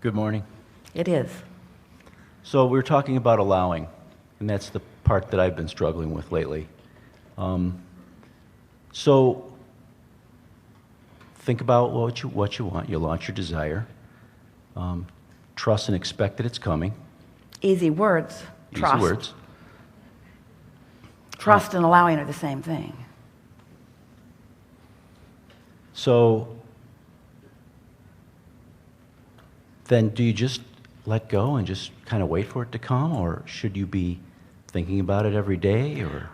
Good morning. It is. So we're talking about allowing, and that's the part that I've been struggling with lately. So think about what you want. You launch your desire. Trust and expect that it's coming. Easy words. Trust. Easy words. Trust and allowing are the same thing. So then do you just let go and just kind of wait for it to come, or should you be thinking about it every day? Or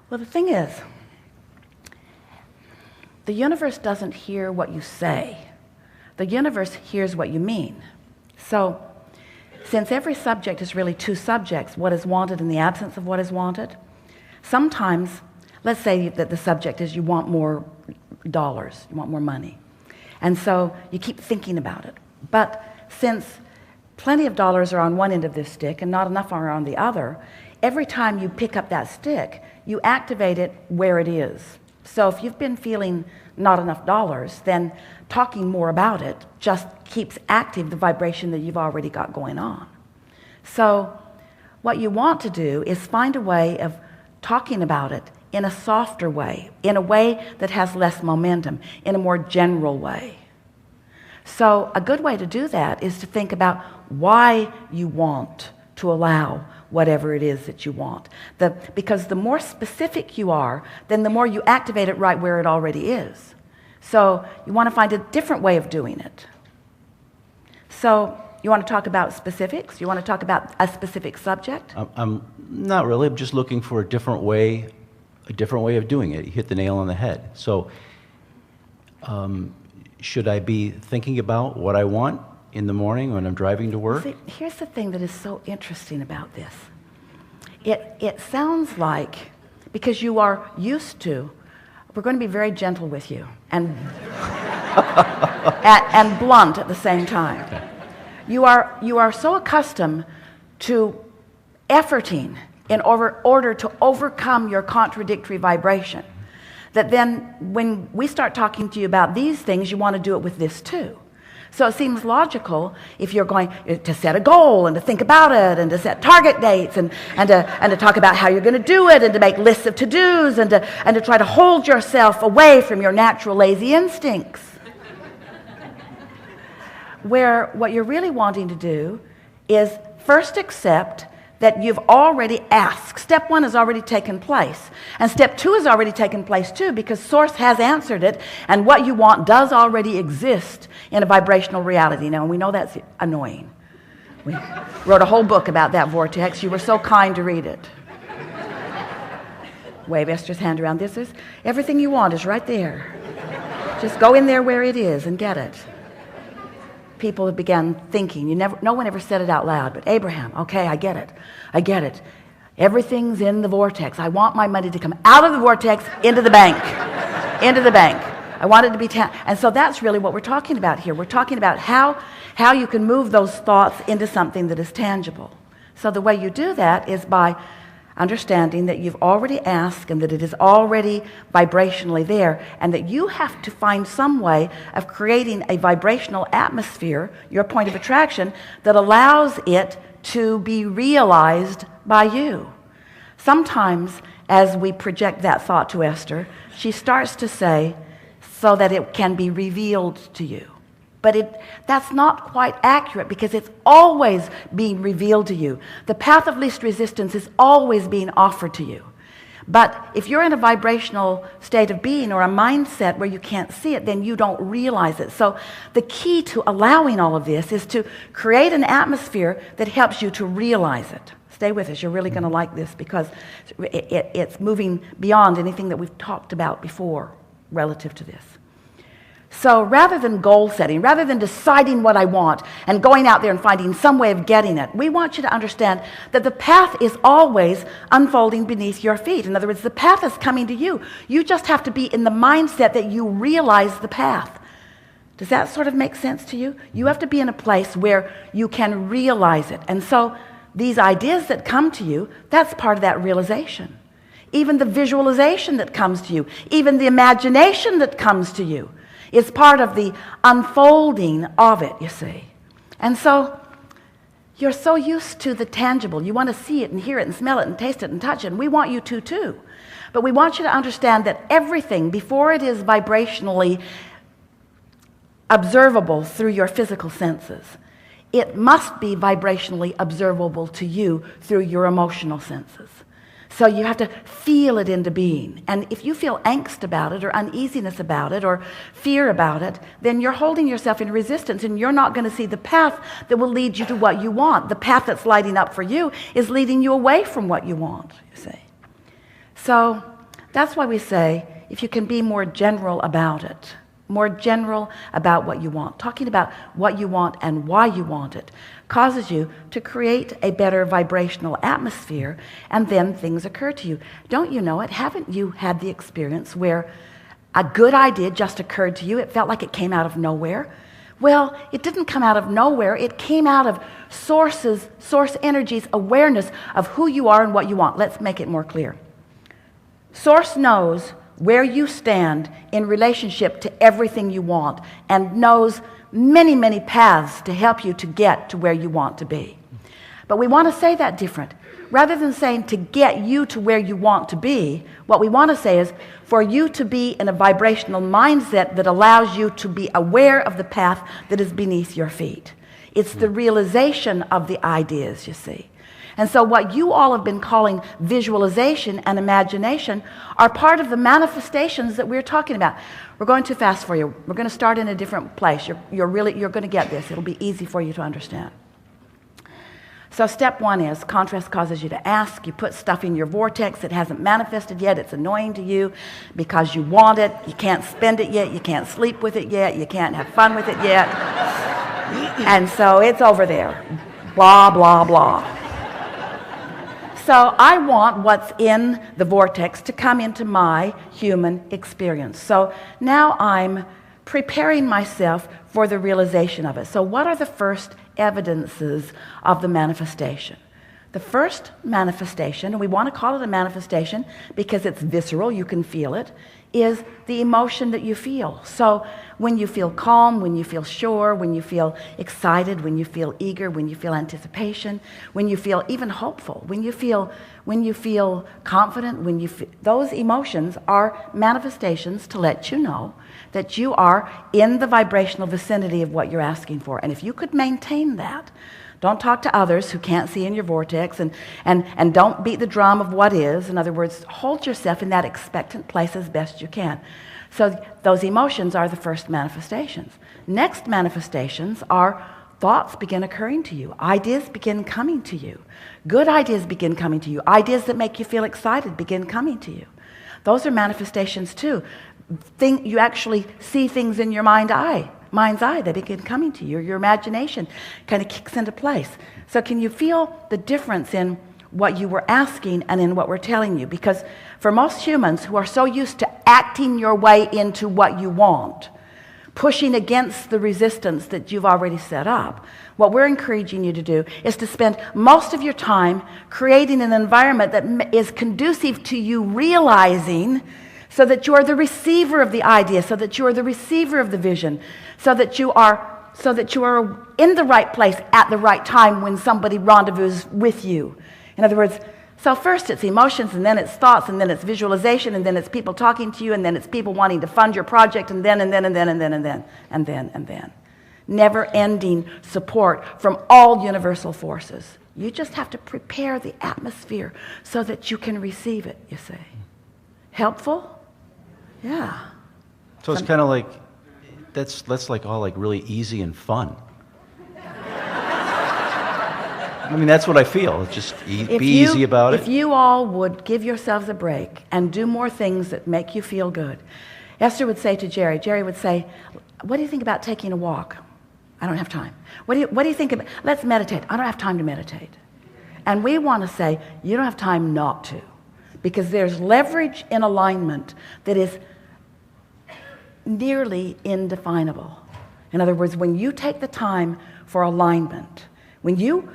Well, the thing is, the universe doesn't hear what you say. The universe hears what you mean. So, since every subject is really two subjects, what is wanted in the absence of what is wanted, sometimes, let's say that the subject is you want more dollars, you want more money. And so you keep thinking about it. But since plenty of dollars are on one end of this stick and not enough are on the other, every time you pick up that stick, you activate it where it is. So if you've been feeling not enough dollars, then talking more about it just keeps active the vibration that you've already got going on. So what you want to do is find a way of talking about it in a softer way, in a way that has less momentum, in a more general way. So a good way to do that is to think about why you want to allow whatever it is that you want. Because the more specific you are, then the more you activate it right where it already is. So you want to find a different way of doing it. So you want to talk about specifics? You want to talk about a specific subject? I'm not really. I'm just looking for a different way of doing it. You hit the nail on the head. So should I be thinking about what I want in the morning when I'm driving to work? See, here's the thing that is so interesting about this. It sounds like, because you are used to, we're going to be very gentle with you and and blunt at the same time. Okay. You are so accustomed to efforting in order to overcome your contradictory vibration that then when we start talking to you about these things, you want to do it with this too. So it seems logical if you're going to set a goal and to think about it and to set target dates and to talk about how you're going to do it and to make lists of to-dos and to try to hold yourself away from your natural lazy instincts. Where what you're really wanting to do is first accept that you've already asked. Step one has already taken place. And step two has already taken place too, because Source has answered it, and what you want does already exist in a vibrational reality. Now, we know that's annoying. We wrote a whole book about that vortex. You were so kind to read it. Wave Esther's hand around. This is everything you want is right there. Just go in there where it is and get it. People began thinking. No one ever said it out loud, but Abraham, okay, I get it. Everything's in the vortex. I want my money to come out of the vortex into the bank. I want it to be and so that's really what we're talking about here. We're talking about how you can move those thoughts into something that is tangible. So the way you do that is by understanding that you've already asked and that it is already vibrationally there, and that you have to find some way of creating a vibrational atmosphere, your point of attraction, that allows it to be realized by you. Sometimes, as we project that thought to Esther, she starts to say, so that it can be revealed to you. But that's not quite accurate, because it's always being revealed to you. The path of least resistance is always being offered to you. But if you're in a vibrational state of being or a mindset where you can't see it, then you don't realize it. So the key to allowing all of this is to create an atmosphere that helps you to realize it. Stay with us. You're really going to like this, because it's moving beyond anything that we've talked about before relative to this. So rather than goal setting, rather than deciding what I want and going out there and finding some way of getting it, we want you to understand that the path is always unfolding beneath your feet. In other words, the path is coming to you. You just have to be in the mindset that you realize the path. Does that sort of make sense to you? You have to be in a place where you can realize it. And so these ideas that come to you, that's part of that realization. Even the visualization that comes to you, even the imagination that comes to you, is part of the unfolding of it, you see. And so you're so used to the tangible. You want to see it and hear it and smell it and taste it and touch it, and we want you to too. But we want you to understand that everything, before it is vibrationally observable through your physical senses, it must be vibrationally observable to you through your emotional senses. So you have to feel it into being. And if you feel angst about it or uneasiness about it or fear about it, then you're holding yourself in resistance and you're not going to see the path that will lead you to what you want. The path that's lighting up for you is leading you away from what you want, you see. So that's why we say, if you can be more general about it, more general about what you want, talking about what you want and why you want it, causes you to create a better vibrational atmosphere, and then things occur to you. Don't you know it? Haven't you had the experience where a good idea just occurred to you? It felt like it came out of nowhere. Well, it didn't come out of nowhere. It came out of source energy's awareness of who you are and what you want. Let's make it more clear. Source knows where you stand in relationship to everything you want and knows many, many paths to help you to get to where you want to be. But we want to say that different. Rather than saying to get you to where you want to be, what we want to say is for you to be in a vibrational mindset that allows you to be aware of the path that is beneath your feet. It's the realization of the ideas, you see. And so what you all have been calling visualization and imagination are part of the manifestations that we're talking about. We're going too fast for you. We're going to start in a different place. You're going to get this. It'll be easy for you to understand. So step one is contrast causes you to ask. You put stuff in your vortex that hasn't manifested yet. It's annoying to you because you want it. You can't spend it yet. You can't sleep with it yet. You can't have fun with it yet. And so it's over there. Blah, blah, blah. So I want what's in the vortex to come into my human experience. So now I'm preparing myself for the realization of it. So what are the first evidences of the manifestation? The first manifestation, and we want to call it a manifestation because it's visceral, you can feel it, is the emotion that you feel. So when you feel calm, when you feel sure, when you feel excited, when you feel eager, when you feel anticipation, when you feel even hopeful, when you feel confident, those emotions are manifestations to let you know that you are in the vibrational vicinity of what you're asking for. And if you could maintain that, don't talk to others who can't see in your vortex, and don't beat the drum of what is. In other words, hold yourself in that expectant place as best you can. So those emotions are the first manifestations. Next manifestations are thoughts begin occurring to you. Ideas begin coming to you. Good ideas begin coming to you. Ideas that make you feel excited begin coming to you. Those are manifestations too. You actually see things in your mind's eye. They begin coming to you. Your imagination kind of kicks into place. So can you feel the difference in what you were asking and in what we're telling you? Because for most humans who are so used to acting your way into what you want, pushing against the resistance that you've already set up, what we're encouraging you to do is to spend most of your time creating an environment that is conducive to you realizing, so that you are the receiver of the idea, so that you are the receiver of the vision, so that you are in the right place at the right time when somebody rendezvous with you. In other words, so first it's emotions, and then it's thoughts, and then it's visualization, and then it's people talking to you, and then it's people wanting to fund your project, and then. Never-ending support from all universal forces. You just have to prepare the atmosphere so that you can receive it, you see. Helpful? Yeah. So it's kind of like, that's like all like really easy and fun. I mean, that's what I feel. It's just be easy about it. If you all would give yourselves a break and do more things that make you feel good. Esther would say to Jerry would say, what do you think about taking a walk? I don't have time. What do you think about, let's meditate. I don't have time to meditate. And we want to say, you don't have time not to. Because there's leverage in alignment that is nearly indefinable. In other words, when you take the time for alignment, when you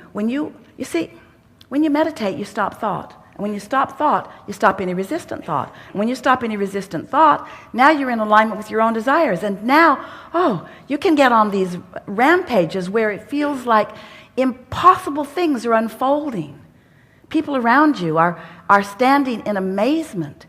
meditate, you stop thought. And when you stop thought, you stop any resistant thought. And when you stop any resistant thought, now you're in alignment with your own desires. And now, you can get on these rampages where it feels like impossible things are unfolding. People around you are standing in amazement